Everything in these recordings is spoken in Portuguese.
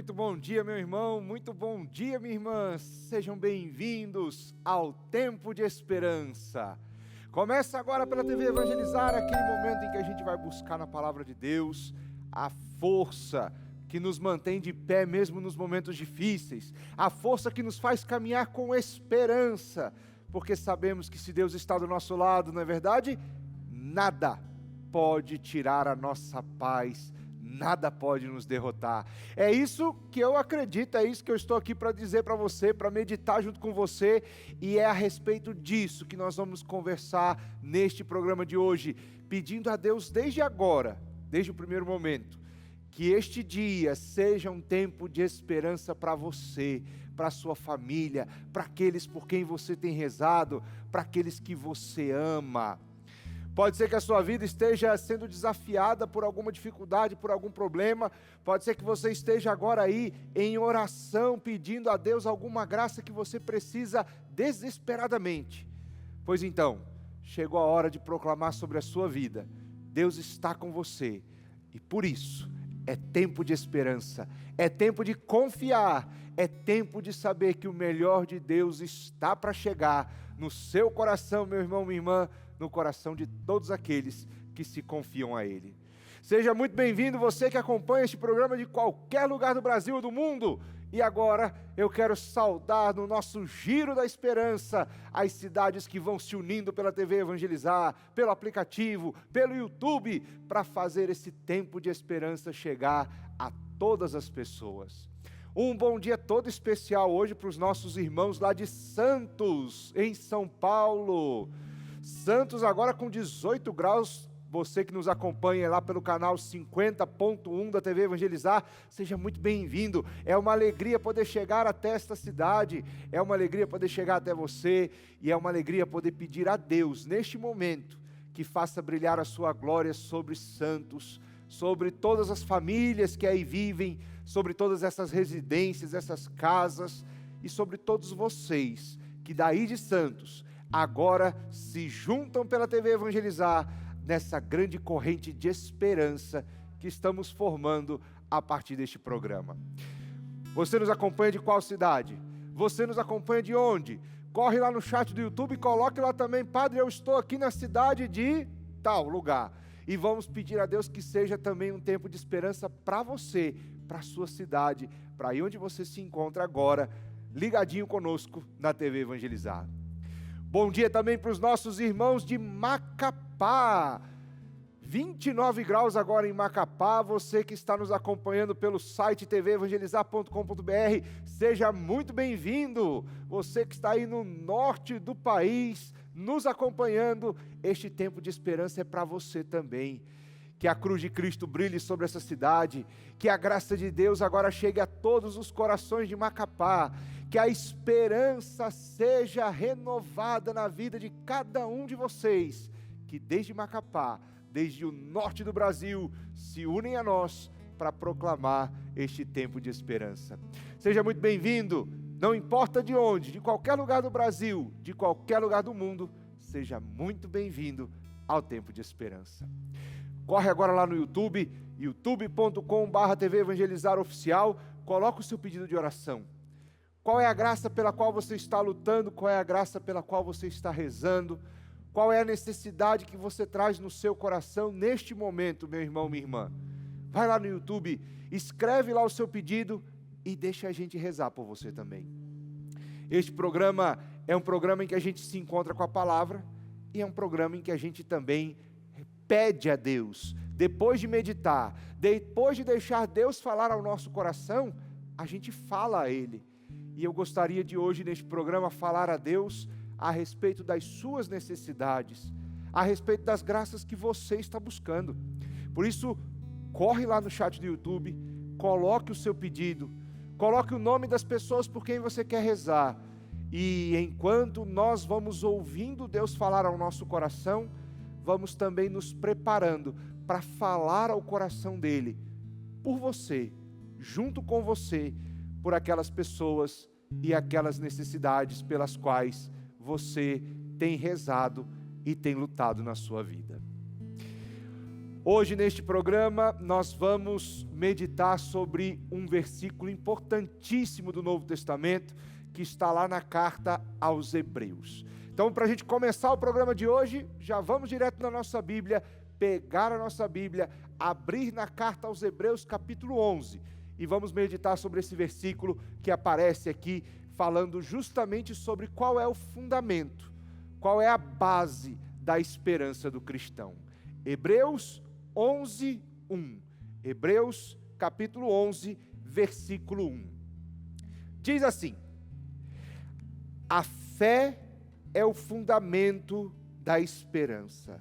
Muito bom dia, meu irmão, muito bom dia, minha irmã. Sejam bem-vindos ao Tempo de Esperança. Começa agora pela TV Evangelizar, aquele momento em que a gente vai buscar na Palavra de Deus a força que nos mantém de pé mesmo nos momentos difíceis, a força que nos faz caminhar com esperança, porque sabemos que se Deus está do nosso lado, não é verdade? Nada pode tirar a nossa paz, nada pode nos derrotar. É isso que eu acredito, é isso que eu estou aqui para dizer para você, para meditar junto com você, e é a respeito disso que nós vamos conversar neste programa de hoje, pedindo a Deus desde agora, desde o primeiro momento, que este dia seja um tempo de esperança para você, para a sua família, para aqueles por quem você tem rezado, para aqueles que você ama. Pode ser que a sua vida esteja sendo desafiada por alguma dificuldade, por algum problema. Pode ser que você esteja agora aí em oração, pedindo a Deus alguma graça que você precisa desesperadamente. Pois então, chegou a hora de proclamar sobre a sua vida: Deus está com você. E por isso, é tempo de esperança, é tempo de confiar, é tempo de saber que o melhor de Deus está para chegar no seu coração, meu irmão, minha irmã, no coração de todos aqueles que se confiam a Ele. Seja muito bem-vindo, você que acompanha este programa de qualquer lugar do Brasil ou do mundo. E agora eu quero saudar no nosso Giro da Esperança as cidades que vão se unindo pela TV Evangelizar, pelo aplicativo, pelo YouTube, para fazer esse tempo de esperança chegar a todas as pessoas. Um bom dia todo especial hoje para os nossos irmãos lá de Santos, em São Paulo. Santos agora com 18 graus, você que nos acompanha lá pelo canal 50.1 da TV Evangelizar, seja muito bem-vindo. É uma alegria poder chegar até esta cidade, é uma alegria poder chegar até você, e é uma alegria poder pedir a Deus, neste momento, que faça brilhar a sua glória sobre Santos, sobre todas as famílias que aí vivem, sobre todas essas residências, essas casas, e sobre todos vocês, que daí de Santos, agora se juntam pela TV Evangelizar, nessa grande corrente de esperança que estamos formando a partir deste programa. Você nos acompanha de qual cidade? Você nos acompanha de onde? Corre lá no chat do YouTube e coloque lá também: Padre, eu estou aqui na cidade de tal lugar. E vamos pedir a Deus que seja também um tempo de esperança para você, para a sua cidade, para aí onde você se encontra agora, ligadinho conosco na TV Evangelizar. Bom dia também para os nossos irmãos de Macapá, 29 graus agora em Macapá. Você que está nos acompanhando pelo site tvevangelizar.com.br, seja muito bem-vindo. Você que está aí no norte do país, nos acompanhando, este tempo de esperança é para você também. Que a cruz de Cristo brilhe sobre essa cidade, que a graça de Deus agora chegue a todos os corações de Macapá, que a esperança seja renovada na vida de cada um de vocês, que desde Macapá, desde o norte do Brasil, se unem a nós para proclamar este tempo de esperança. Seja muito bem-vindo, não importa de onde, de qualquer lugar do Brasil, de qualquer lugar do mundo, seja muito bem-vindo ao tempo de esperança. Corre agora lá no YouTube, youtube.com/TV Evangelizar Oficial, coloca o seu pedido de oração. Qual é a graça pela qual você está lutando? Qual é a graça pela qual você está rezando? Qual é a necessidade que você traz no seu coração neste momento, meu irmão, minha irmã? Vai lá no YouTube, escreve lá o seu pedido e deixa a gente rezar por você também. Este programa é um programa em que a gente se encontra com a palavra, e é um programa em que a gente também pede a Deus, depois de meditar, depois de deixar Deus falar ao nosso coração, a gente fala a Ele. E eu gostaria de hoje neste programa falar a Deus a respeito das suas necessidades, a respeito das graças que você está buscando. Por isso, corre lá no chat do YouTube, coloque o seu pedido, coloque o nome das pessoas por quem você quer rezar, e enquanto nós vamos ouvindo Deus falar ao nosso coração, vamos também nos preparando para falar ao coração dele, por você, junto com você, por aquelas pessoas e aquelas necessidades pelas quais você tem rezado e tem lutado na sua vida. Hoje, neste programa, nós vamos meditar sobre um versículo importantíssimo do Novo Testamento, que está lá na carta aos Hebreus. Então, para a gente começar o programa de hoje, já vamos direto na nossa Bíblia, pegar a nossa Bíblia, abrir na carta aos Hebreus, capítulo 11, e vamos meditar sobre esse versículo que aparece aqui, falando justamente sobre qual é o fundamento, qual é a base da esperança do cristão. Hebreus 11, 1. Hebreus, capítulo 11, versículo 1. Diz assim: a fé é o fundamento da esperança.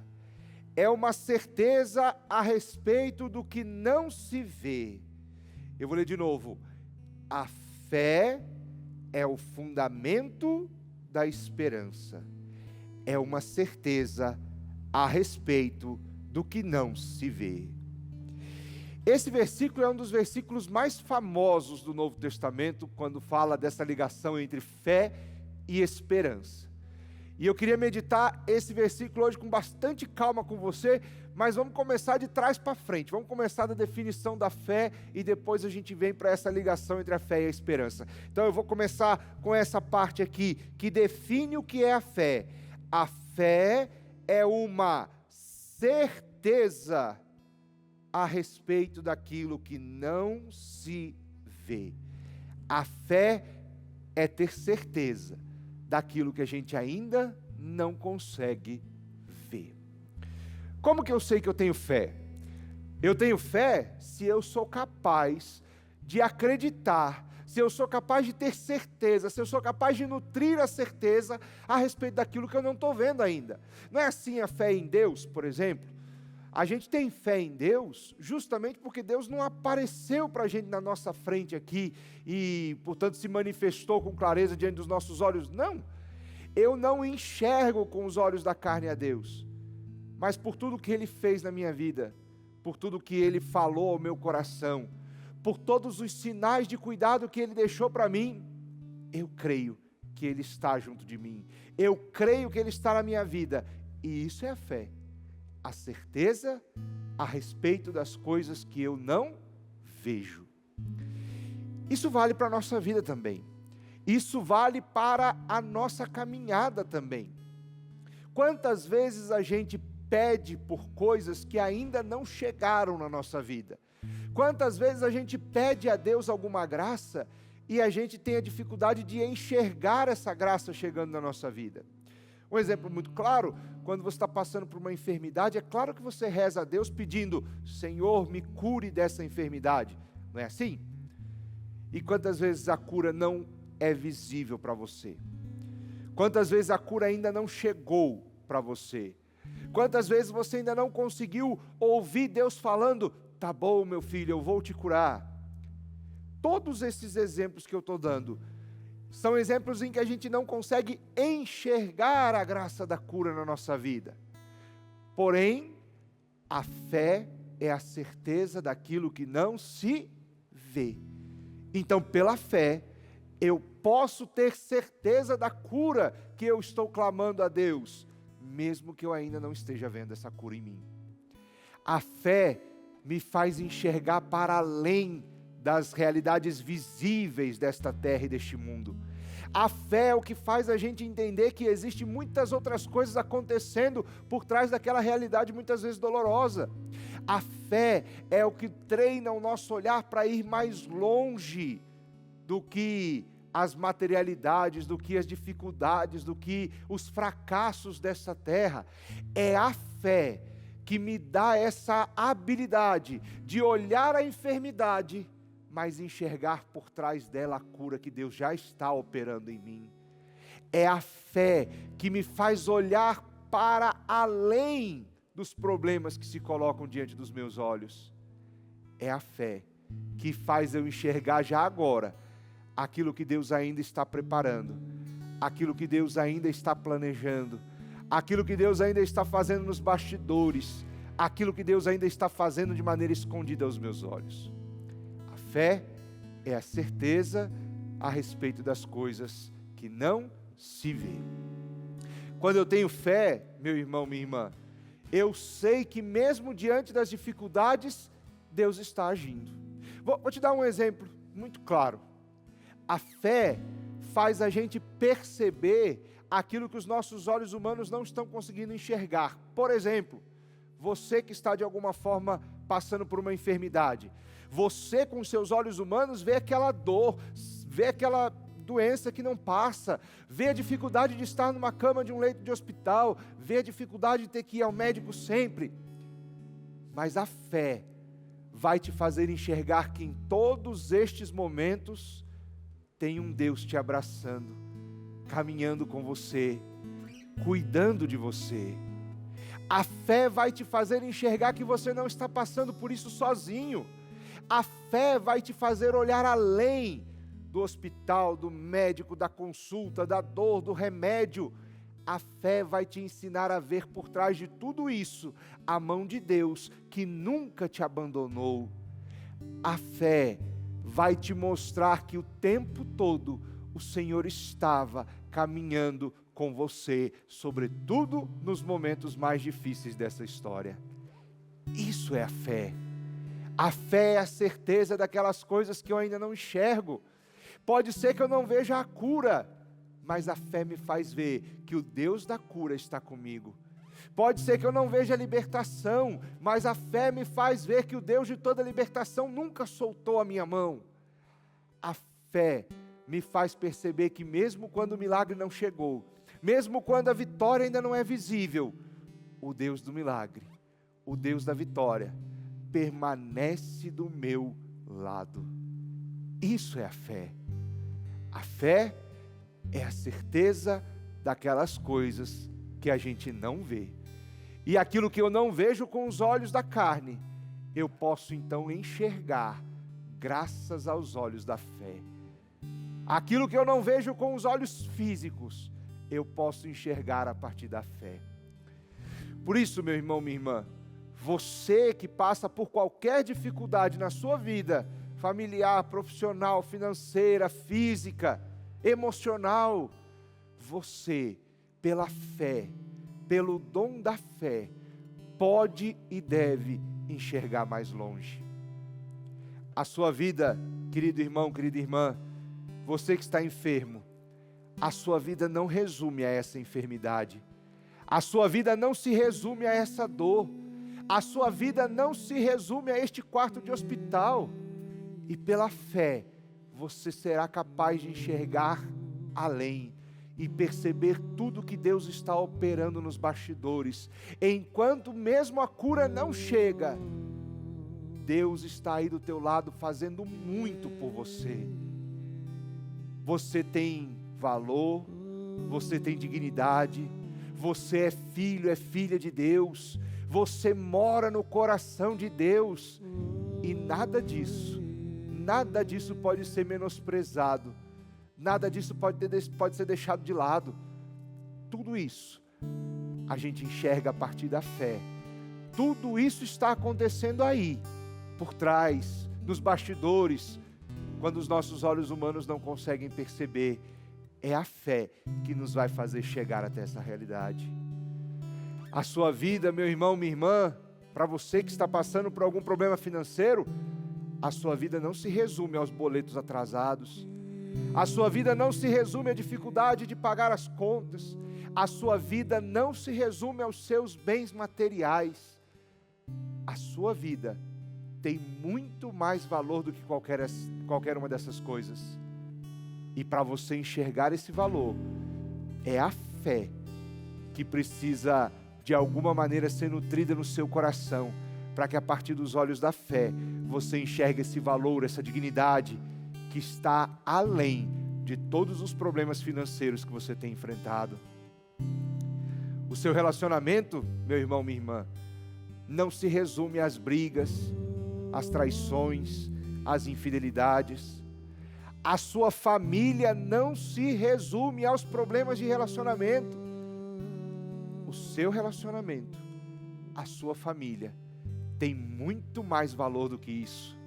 É uma certeza a respeito do que não se vê. Eu vou ler de novo. A fé é o fundamento da esperança. É uma certeza a respeito do que não se vê. Esse versículo é um dos versículos mais famosos do Novo Testamento, quando fala dessa ligação entre fé e esperança. E eu queria meditar esse versículo hoje com bastante calma com você, mas vamos começar de trás para frente. Vamos começar da definição da fé e depois a gente vem para essa ligação entre a fé e a esperança. Então eu vou começar com essa parte aqui, que define o que é a fé. A fé é uma certeza a respeito daquilo que não se vê. A fé é ter certeza daquilo que a gente ainda não consegue ver. Como que eu sei que eu tenho fé? Eu tenho fé se eu sou capaz de acreditar, se eu sou capaz de ter certeza, se eu sou capaz de nutrir a certeza a respeito daquilo que eu não estou vendo ainda. Não é assim a fé em Deus, por exemplo? A gente tem fé em Deus justamente porque Deus não apareceu para a gente na nossa frente aqui e, portanto, se manifestou com clareza diante dos nossos olhos. Não, eu não enxergo com os olhos da carne a Deus, mas por tudo que Ele fez na minha vida, por tudo que Ele falou ao meu coração, por todos os sinais de cuidado que Ele deixou para mim, eu creio que Ele está junto de mim, eu creio que Ele está na minha vida, e isso é a fé, a certeza a respeito das coisas que eu não vejo. Isso vale para a nossa vida também, isso vale para a nossa caminhada também. Quantas vezes a gente pede por coisas que ainda não chegaram na nossa vida? Quantas vezes a gente pede a Deus alguma graça e a gente tem a dificuldade de enxergar essa graça chegando na nossa vida? Um exemplo muito claro, quando você está passando por uma enfermidade, é claro que você reza a Deus pedindo: Senhor, me cure dessa enfermidade. Não é assim? E quantas vezes a cura não é visível para você? Quantas vezes a cura ainda não chegou para você? Quantas vezes você ainda não conseguiu ouvir Deus falando: tá bom, meu filho, eu vou te curar? Todos esses exemplos que eu estou dando são exemplos em que a gente não consegue enxergar a graça da cura na nossa vida. Porém, a fé é a certeza daquilo que não se vê. Então, pela fé, eu posso ter certeza da cura que eu estou clamando a Deus, mesmo que eu ainda não esteja vendo essa cura em mim. A fé me faz enxergar para além das realidades visíveis desta terra e deste mundo. A fé é o que faz a gente entender que existem muitas outras coisas acontecendo por trás daquela realidade muitas vezes dolorosa. A fé é o que treina o nosso olhar para ir mais longe do que as materialidades, do que as dificuldades, do que os fracassos dessa terra. É a fé que me dá essa habilidade de olhar a enfermidade, mas enxergar por trás dela a cura que Deus já está operando em mim. É a fé que me faz olhar para além dos problemas que se colocam diante dos meus olhos. É a fé que faz eu enxergar já agora aquilo que Deus ainda está preparando, aquilo que Deus ainda está planejando, aquilo que Deus ainda está fazendo nos bastidores, aquilo que Deus ainda está fazendo de maneira escondida aos meus olhos. A fé é a certeza a respeito das coisas que não se vê. Quando eu tenho fé, meu irmão, minha irmã, eu sei que mesmo diante das dificuldades, Deus está agindo. Vou te dar um exemplo muito claro. A fé faz a gente perceber aquilo que os nossos olhos humanos não estão conseguindo enxergar. Por exemplo, você que está de alguma forma passando por uma enfermidade, você com seus olhos humanos vê aquela dor, vê aquela doença que não passa, vê a dificuldade de estar numa cama de um leito de hospital, vê a dificuldade de ter que ir ao médico sempre. Mas a fé vai te fazer enxergar que em todos estes momentos tem um Deus te abraçando, caminhando com você, cuidando de você. A fé vai te fazer enxergar que você não está passando por isso sozinho. A fé vai te fazer olhar além do hospital, do médico, da consulta, da dor, do remédio. A fé vai te ensinar a ver por trás de tudo isso a mão de Deus que nunca te abandonou. A fé vai te mostrar que o tempo todo o Senhor estava caminhando com você, sobretudo nos momentos mais difíceis dessa história. Isso é a fé. A fé é a certeza daquelas coisas que eu ainda não enxergo. Pode ser que eu não veja a cura, mas a fé me faz ver que o Deus da cura está comigo. Pode ser que eu não veja a libertação, mas a fé me faz ver que o Deus de toda libertação nunca soltou a minha mão. A fé me faz perceber que mesmo quando o milagre não chegou, mesmo quando a vitória ainda não é visível, o Deus do milagre, o Deus da vitória, permanece do meu lado. Isso é a fé. A fé é a certeza daquelas coisas que a gente não vê. E aquilo que eu não vejo com os olhos da carne, eu posso então enxergar graças aos olhos da fé. Aquilo que eu não vejo com os olhos físicos, eu posso enxergar a partir da fé. Por isso, meu irmão, minha irmã, você que passa por qualquer dificuldade na sua vida, familiar, profissional, financeira, física, emocional, você, pela fé, pelo dom da fé, pode e deve enxergar mais longe. A sua vida, querido irmão, querida irmã, você que está enfermo, a sua vida não resume a essa enfermidade, a sua vida não se resume a essa dor, a sua vida não se resume a este quarto de hospital. E pela fé, você será capaz de enxergar além e perceber tudo que Deus está operando nos bastidores. Enquanto mesmo a cura não chega, Deus está aí do teu lado fazendo muito por você. Você tem valor, você tem dignidade, você é filho, é filha de Deus, você mora no coração de Deus, e nada disso pode ser menosprezado, nada disso pode ser deixado de lado. Tudo isso a gente enxerga a partir da fé. Tudo isso está acontecendo aí, por trás, nos bastidores, quando os nossos olhos humanos não conseguem perceber. É a fé que nos vai fazer chegar até essa realidade. A sua vida, meu irmão, minha irmã, para você que está passando por algum problema financeiro, a sua vida não se resume aos boletos atrasados. A sua vida não se resume à dificuldade de pagar as contas. A sua vida não se resume aos seus bens materiais. A sua vida tem muito mais valor do que qualquer uma dessas coisas. E para você enxergar esse valor, é a fé que precisa de alguma maneira ser nutrida no seu coração, para que a partir dos olhos da fé, você enxergue esse valor, essa dignidade, que está além de todos os problemas financeiros que você tem enfrentado. O seu relacionamento, meu irmão, minha irmã, não se resume às brigas, às traições, às infidelidades. A sua família não se resume aos problemas de relacionamento. O seu relacionamento, a sua família, tem muito mais valor do que isso.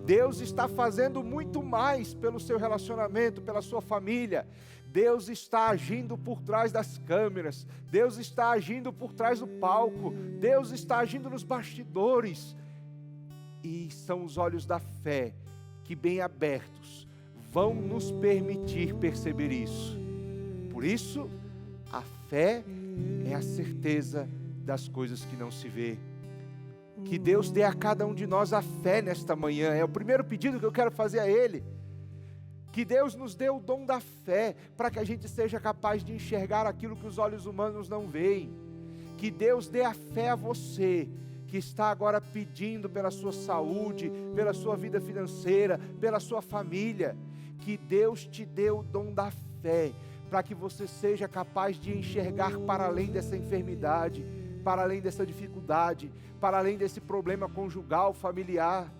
Deus está fazendo muito mais pelo seu relacionamento, pela sua família. Deus está agindo por trás das câmeras, Deus está agindo por trás do palco, Deus está agindo nos bastidores. E são os olhos da fé que, bem abertos, vão nos permitir perceber isso. Por isso, a fé é a certeza das coisas que não se vê. Que Deus dê a cada um de nós a fé nesta manhã. É o primeiro pedido que eu quero fazer a Ele. Que Deus nos dê o dom da fé, para que a gente seja capaz de enxergar aquilo que os olhos humanos não veem. Que Deus dê a fé a você, que está agora pedindo pela sua saúde, pela sua vida financeira, pela sua família. Que Deus te dê o dom da fé, para que você seja capaz de enxergar para além dessa enfermidade, para além dessa dificuldade, para além desse problema conjugal, familiar.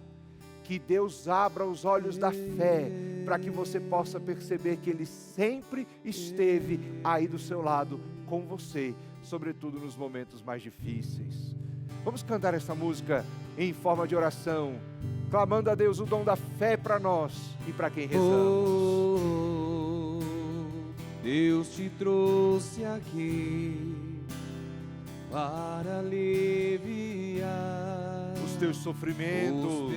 Que Deus abra os olhos da fé, para que você possa perceber que Ele sempre esteve aí do seu lado, com você, sobretudo nos momentos mais difíceis. Vamos cantar essa música em forma de oração, clamando a Deus o dom da fé para nós e para quem rezamos. Deus te trouxe aqui para aliviar os teus sofrimentos.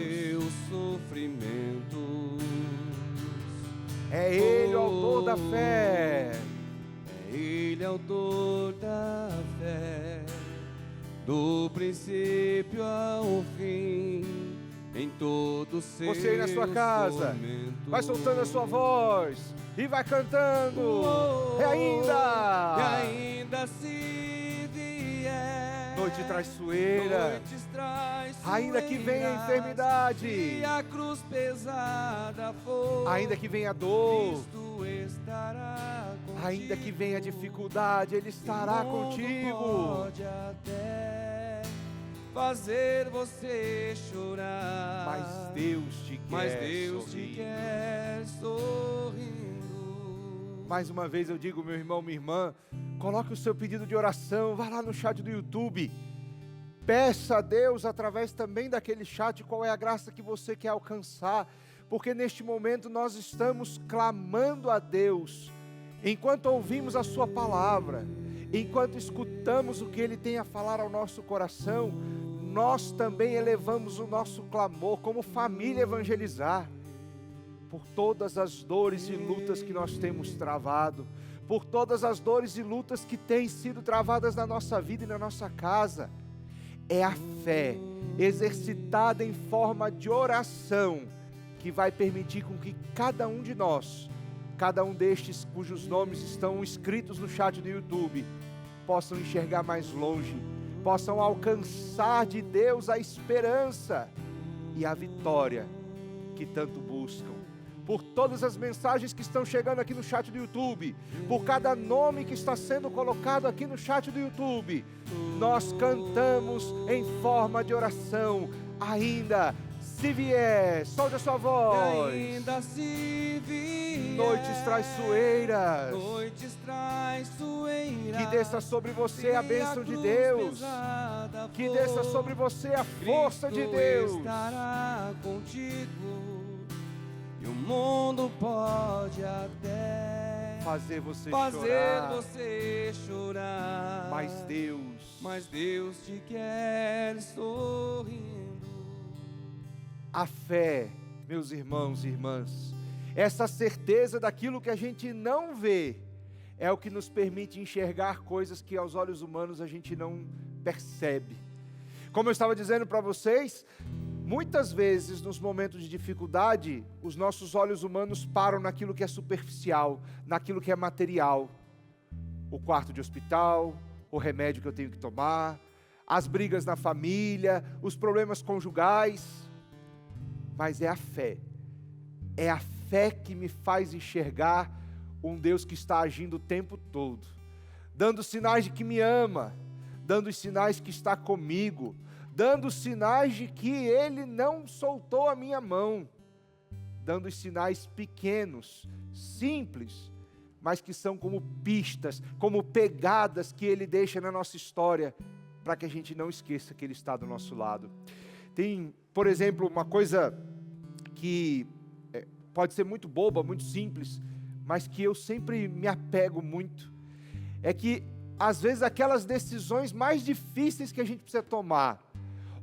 É Ele o autor da fé. É Ele autor da fé, do princípio ao fim, em todo seu você aí na sua casa, vai soltando a sua voz e vai cantando. E ainda se vier noite traiçoeira, ainda que venha a enfermidade, e a cruz pesada for, ainda que venha a dor, Cristo estará contigo. ainda que venha a dificuldade, Ele estará contigo. Pode até fazer você chorar, Mas Deus te quer sorrindo. Mais uma vez eu digo, meu irmão, minha irmã, coloque o seu pedido de oração, vá lá no chat do YouTube, peça a Deus através também daquele chat qual é a graça que você quer alcançar, porque neste momento nós estamos clamando a Deus, enquanto ouvimos a sua palavra, enquanto escutamos o que Ele tem a falar ao nosso coração, nós também elevamos o nosso clamor como família evangelizar, por todas as dores e lutas que nós temos travado, por todas as dores e lutas que têm sido travadas na nossa vida e na nossa casa. É a fé exercitada em forma de oração que vai permitir com que cada um de nós, cada um destes cujos nomes estão escritos no chat do YouTube, possam enxergar mais longe, possam alcançar de Deus a esperança e a vitória que tanto buscam. Por todas as mensagens que estão chegando aqui no chat do YouTube, por cada nome que está sendo colocado aqui no chat do YouTube, nós cantamos em forma de oração. Ainda se vier, solte a sua voz. Ainda se vier noites traiçoeiras, que desça sobre você a bênção de Deus, que desça sobre você a força de Deus. Estará contigo. E o mundo pode até fazer você chorar, mas Deus te quer sorrindo. A fé, meus irmãos e irmãs, essa certeza daquilo que a gente não vê, é o que nos permite enxergar coisas que aos olhos humanos a gente não percebe. Como eu estava dizendo para vocês, muitas vezes, nos momentos de dificuldade, os nossos olhos humanos param naquilo que é superficial, naquilo que é material. O quarto de hospital, o remédio que eu tenho que tomar, as brigas na família, os problemas conjugais. Mas é a fé que me faz enxergar um Deus que está agindo o tempo todo, dando sinais de que me ama, dando sinais que está comigo, dando sinais de que Ele não soltou a minha mão, dando sinais pequenos, simples, mas que são como pistas, como pegadas que Ele deixa na nossa história, para que a gente não esqueça que Ele está do nosso lado. Tem, por exemplo, uma coisa que pode ser muito boba, muito simples, mas que eu sempre me apego muito, é que às vezes aquelas decisões mais difíceis que a gente precisa tomar,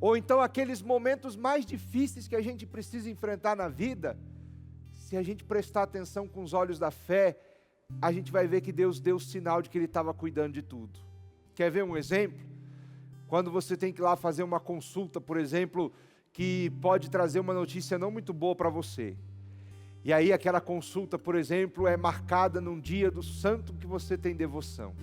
ou então aqueles momentos mais difíceis que a gente precisa enfrentar na vida, se a gente prestar atenção com os olhos da fé, a gente vai ver que Deus deu o sinal de que Ele estava cuidando de tudo. Quer ver um exemplo? Quando você tem que ir lá fazer uma consulta, por exemplo, que pode trazer uma notícia não muito boa para você. E aí aquela consulta, por exemplo, é marcada num dia do santo que você tem devoção.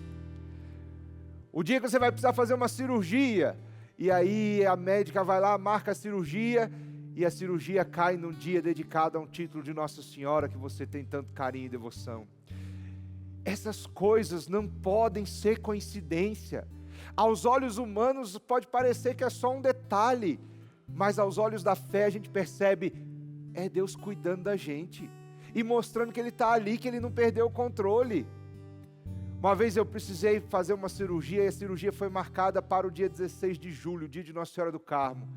O dia que você vai precisar fazer uma cirurgia, e aí a médica vai lá, marca a cirurgia, e a cirurgia cai num dia dedicado a um título de Nossa Senhora, que você tem tanto carinho e devoção. Essas coisas não podem ser coincidência. Aos olhos humanos pode parecer que é só um detalhe, mas aos olhos da fé a gente percebe, é Deus cuidando da gente, e mostrando que Ele está ali, que Ele não perdeu o controle. Uma vez eu precisei fazer uma cirurgia, e a cirurgia foi marcada para o dia 16 de julho, dia de Nossa Senhora do Carmo.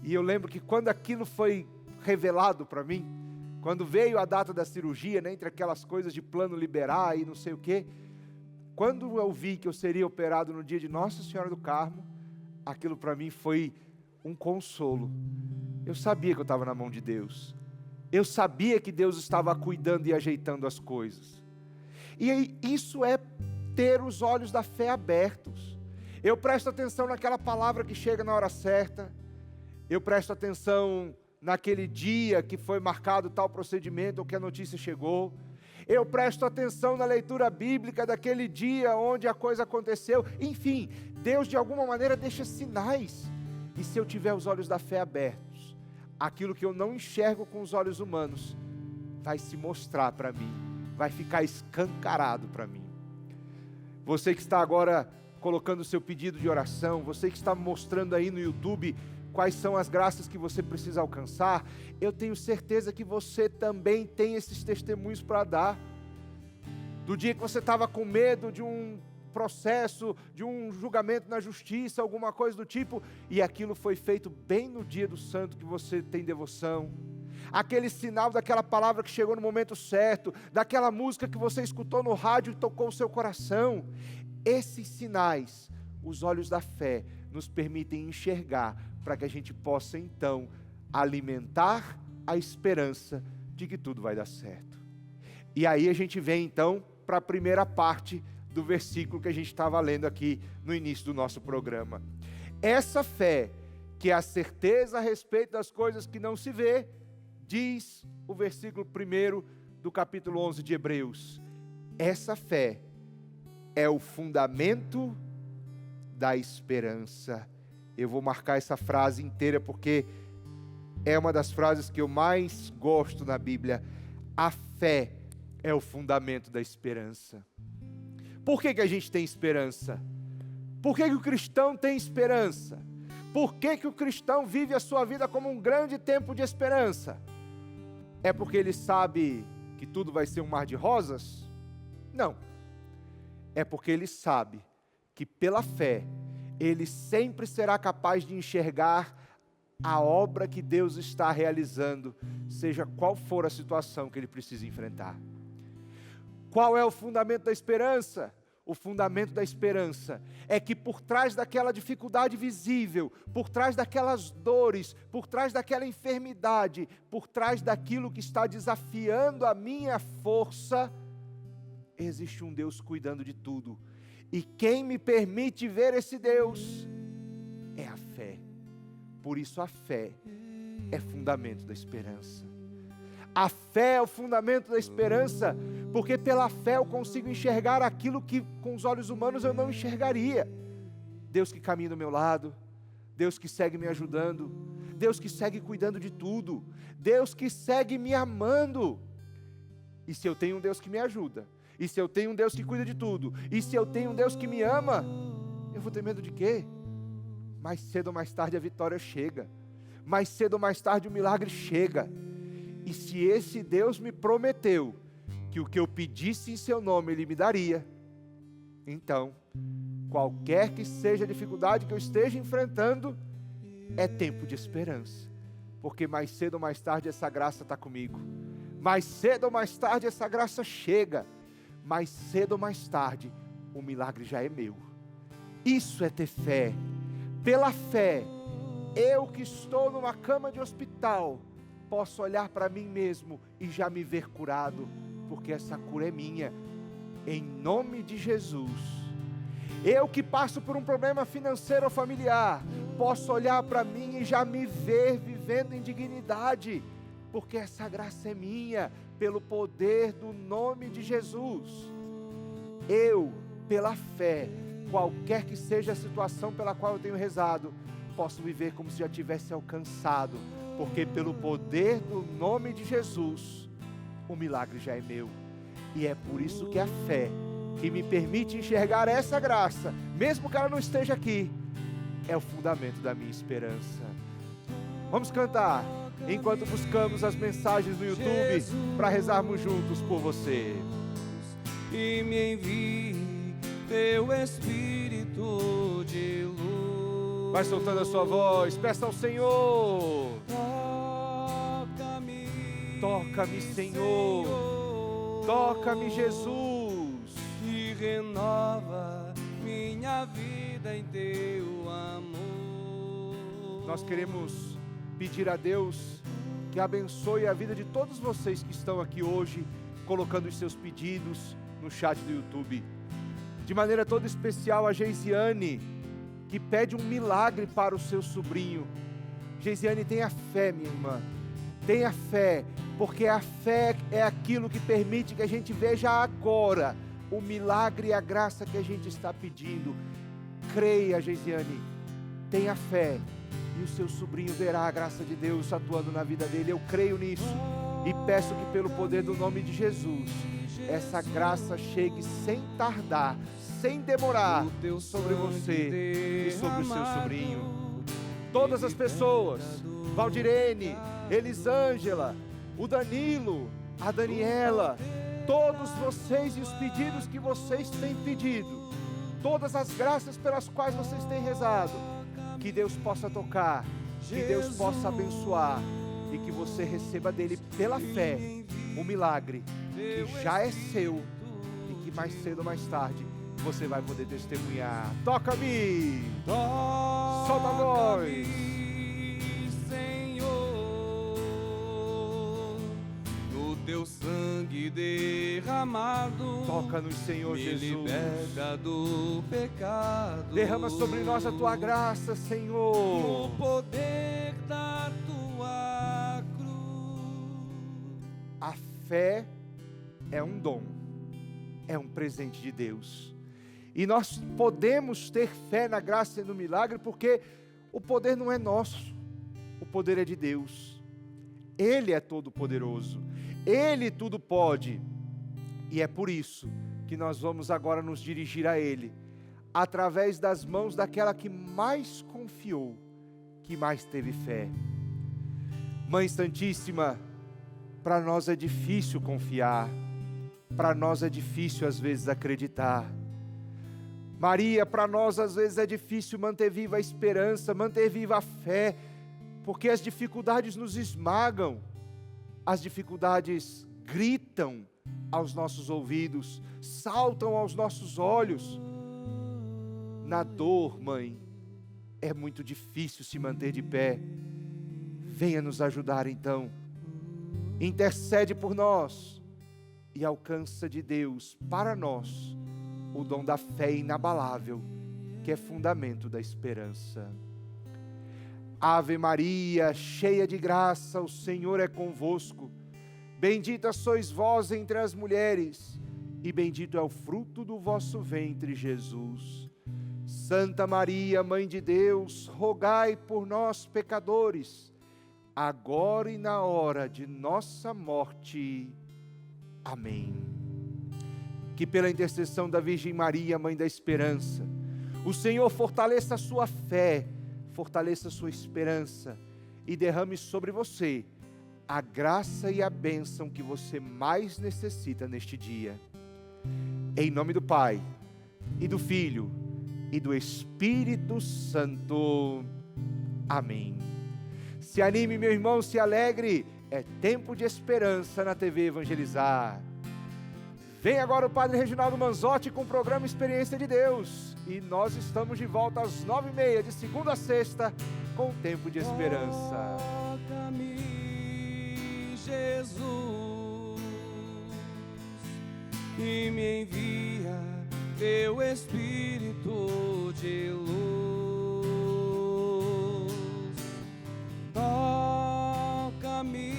E eu lembro que quando aquilo foi revelado para mim, quando veio a data da cirurgia, né, entre aquelas coisas de plano liberar e não sei o quê, quando eu vi que eu seria operado no dia de Nossa Senhora do Carmo, aquilo para mim foi um consolo. Eu sabia que eu estava na mão de Deus. Eu sabia que Deus estava cuidando e ajeitando as coisas. E aí, isso é ter os olhos da fé abertos. Eu presto atenção naquela palavra que chega na hora certa. Eu presto atenção naquele dia que foi marcado tal procedimento ou que a notícia chegou. Eu presto atenção na leitura bíblica daquele dia onde a coisa aconteceu. Enfim, Deus de alguma maneira deixa sinais. E se eu tiver os olhos da fé abertos, aquilo que eu não enxergo com os olhos humanos vai se mostrar para mim, vai ficar escancarado para mim. Você que está agora colocando o seu pedido de oração, você que está mostrando aí no YouTube quais são as graças que você precisa alcançar, eu tenho certeza que você também tem esses testemunhos para dar. Do dia que você estava com medo de um processo, de um julgamento na justiça, alguma coisa do tipo, e aquilo foi feito bem no dia do santo que você tem devoção. Aquele sinal daquela palavra que chegou no momento certo, daquela música que você escutou no rádio e tocou o seu coração. Esses sinais, os olhos da fé, nos permitem enxergar, para que a gente possa então alimentar a esperança de que tudo vai dar certo. E aí a gente vem então para a primeira parte do versículo que a gente estava lendo aqui no início do nosso programa. Essa fé, que é a certeza a respeito das coisas que não se vê, diz o versículo 1 do capítulo 11 de Hebreus. Essa fé é o fundamento da esperança. Eu vou marcar essa frase inteira porque é uma das frases que eu mais gosto na Bíblia. A fé é o fundamento da esperança. Por que a gente tem esperança? Por que o cristão tem esperança? Por que o cristão vive a sua vida como um grande tempo de esperança? É porque ele sabe que tudo vai ser um mar de rosas? Não. É porque ele sabe que pela fé, ele sempre será capaz de enxergar a obra que Deus está realizando, seja qual for a situação que ele precisa enfrentar. Qual é o fundamento da esperança? O fundamento da esperança é que por trás daquela dificuldade visível, por trás daquelas dores, por trás daquela enfermidade, por trás daquilo que está desafiando a minha força, existe um Deus cuidando de tudo. E quem me permite ver esse Deus é a fé. Por isso a fé é fundamento da esperança. A fé é o fundamento da esperança, porque pela fé eu consigo enxergar aquilo que com os olhos humanos eu não enxergaria. Deus que caminha do meu lado, Deus que segue me ajudando, Deus que segue cuidando de tudo, Deus que segue me amando. E se eu tenho um Deus que me ajuda, e se eu tenho um Deus que cuida de tudo, e se eu tenho um Deus que me ama, eu vou ter medo de quê? Mais cedo ou mais tarde a vitória chega, mais cedo ou mais tarde o milagre chega. E se esse Deus me prometeu que o que eu pedisse em seu nome Ele me daria, então, qualquer que seja a dificuldade que eu esteja enfrentando, é tempo de esperança, porque mais cedo ou mais tarde essa graça está comigo, Mais cedo ou mais tarde essa graça chega. Mais cedo ou mais tarde o milagre já é meu. Isso é ter fé. Pela fé, eu que estou numa cama de hospital, posso olhar para mim mesmo e já me ver curado, porque essa cura é minha, em nome de Jesus. Eu que passo por um problema financeiro ou familiar, posso olhar para mim e já me ver vivendo em dignidade, porque essa graça é minha, pelo poder do nome de Jesus. Eu, pela fé, qualquer que seja a situação pela qual eu tenho rezado, posso viver como se já tivesse alcançado, porque pelo poder do nome de Jesus, o milagre já é meu. E é por isso que a fé, que me permite enxergar essa graça, mesmo que ela não esteja aqui, é o fundamento da minha esperança. Vamos cantar, enquanto buscamos as mensagens no YouTube, para rezarmos juntos por você. E me envie teu Espírito de luz. Vai soltando a sua voz, peça ao Senhor. Toca-me, Senhor. Toca-me, Jesus. E renova minha vida em teu amor. Nós queremos pedir a Deus que abençoe a vida de todos vocês que estão aqui hoje, colocando os seus pedidos no chat do YouTube. De maneira toda especial a Geisiane, que pede um milagre para o seu sobrinho. Geisiane, tenha fé, minha irmã. Tenha fé, porque a fé é aquilo que permite que a gente veja agora o milagre e a graça que a gente está pedindo. Creia, Geisiane. Tenha fé. E o seu sobrinho verá a graça de Deus atuando na vida dele. Eu creio nisso. E peço que pelo poder do nome de Jesus, essa graça chegue sem tardar, sem demorar, sobre você e sobre o seu sobrinho. Todas as pessoas, Valdirene, Elisângela, o Danilo, a Daniela, todos vocês e os pedidos que vocês têm pedido, todas as graças pelas quais vocês têm rezado, que Deus possa tocar, que Deus possa abençoar e que você receba dele pela fé um milagre que já é seu e que mais cedo ou mais tarde você vai poder testemunhar. Toca-me! Solta a voz! Senhor, no teu sangue derramado, toca-nos, Senhor Jesus. Me liberta do pecado. Derrama sobre nós a tua graça, Senhor. No poder da tua cruz. A fé é um dom, é um presente de Deus. E nós podemos ter fé na graça e no milagre, porque o poder não é nosso, o poder é de Deus. Ele é todo poderoso, Ele tudo pode. E é por isso que nós vamos agora nos dirigir a Ele, através das mãos daquela que mais confiou, que mais teve fé. Mãe Santíssima, para nós é difícil confiar, para nós é difícil às vezes acreditar. Maria, para nós às vezes é difícil manter viva a esperança, manter viva a fé, porque as dificuldades nos esmagam, as dificuldades gritam aos nossos ouvidos, saltam aos nossos olhos. Na dor, mãe, é muito difícil se manter de pé. Venha nos ajudar então, intercede por nós e alcança de Deus para nós o dom da fé inabalável, que é fundamento da esperança. Ave Maria, cheia de graça, o Senhor é convosco. Bendita sois vós entre as mulheres, e bendito é o fruto do vosso ventre, Jesus. Santa Maria, Mãe de Deus, rogai por nós, pecadores, agora e na hora de nossa morte. Amém. Que pela intercessão da Virgem Maria, Mãe da Esperança, o Senhor fortaleça a sua fé, fortaleça a sua esperança e derrame sobre você a graça e a bênção que você mais necessita neste dia. Em nome do Pai, e do Filho, e do Espírito Santo. Amém. Se anime, meu irmão, se alegre. é Tempo de Esperança na TV Evangelizar. Vem agora o Padre Reginaldo Manzotti com o programa Experiência de Deus. E nós estamos de volta às 9h30, de segunda a sexta, com o Tempo de Esperança. Toca-me, Jesus, e me envia teu Espírito de luz. Toca-me,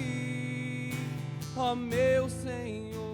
ó meu Senhor,